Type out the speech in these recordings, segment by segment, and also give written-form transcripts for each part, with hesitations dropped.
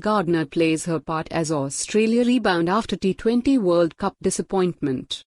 Gardner plays her part as Australia rebound after T20 World Cup disappointment.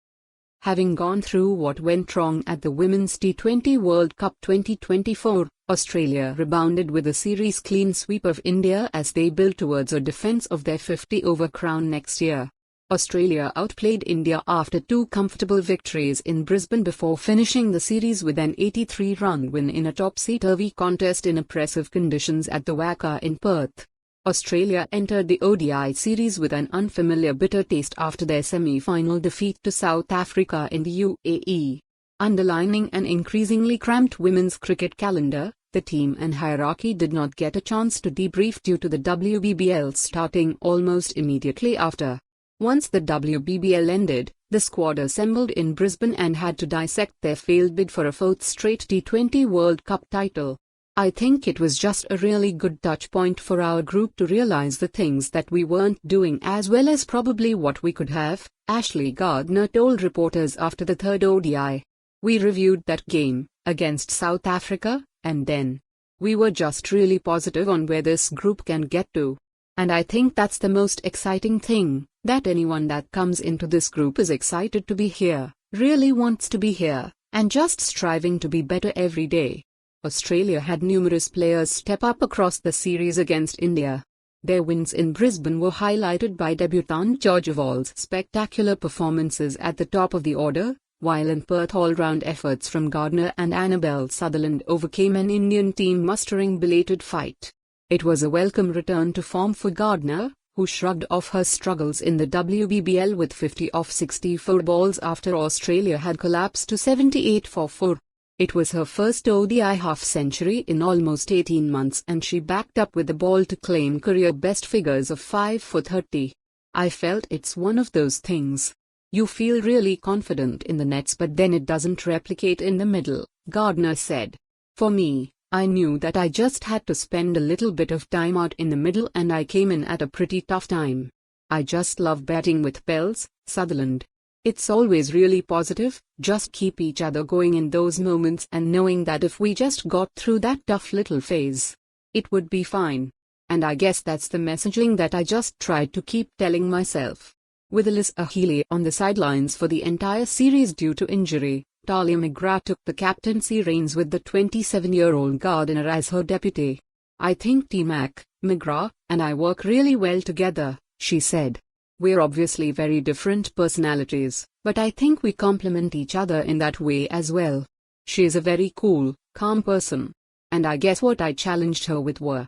Having gone through what went wrong at the Women's T20 World Cup 2024, Australia rebounded with a series clean sweep of India as they build towards a defence of their 50-over crown next year. Australia outplayed India after two comfortable victories in Brisbane before finishing the series with an 83-run win in a topsy-turvy contest in oppressive conditions at the WACA in Perth. Australia entered the ODI series with an unfamiliar bitter taste after their semi-final defeat to South Africa in the UAE. Underlining an increasingly cramped women's cricket calendar, the team and hierarchy did not get a chance to debrief due to the WBBL starting almost immediately after. Once the WBBL ended, the squad assembled in Brisbane and had to dissect their failed bid for a fourth straight T20 World Cup title. I think it was just a really good touch point for our group to realise the things that we weren't doing as well as probably what we could have, Ashley Gardner told reporters after the third ODI. We reviewed that game, against South Africa, and then we were just really positive on where this group can get to. And I think that's the most exciting thing, that anyone that comes into this group is excited to be here, really wants to be here, and just striving to be better every day. Australia had numerous players step up across the series against India. Their wins in Brisbane were highlighted by debutant Georgia Wall's spectacular performances at the top of the order, while in Perth all-round efforts from Gardner and Annabelle Sutherland overcame an Indian team mustering belated fight. It was a welcome return to form for Gardner, who shrugged off her struggles in the WBBL with 50 off 64 balls after Australia had collapsed to 78 for 4. It was her first ODI half-century in almost 18 months and she backed up with the ball to claim career-best figures of 5 for 30. I felt it's one of those things. You feel really confident in the nets but then it doesn't replicate in the middle, Gardner said. For me, I knew that I just had to spend a little bit of time out in the middle and I came in at a pretty tough time. I just love batting with Pels, Sutherland. It's always really positive, just keep each other going in those moments and knowing that if we just got through that tough little phase, it would be fine. And I guess that's the messaging that I just tried to keep telling myself. With Alyssa Healy on the sidelines for the entire series due to injury, Talia McGrath took the captaincy reins with the 27-year-old Gardner as her deputy. I think T-Mac, McGrath, and I work really well together, she said. We're obviously very different personalities, but I think we complement each other in that way as well. She is a very cool, calm person. And I guess what I challenged her with were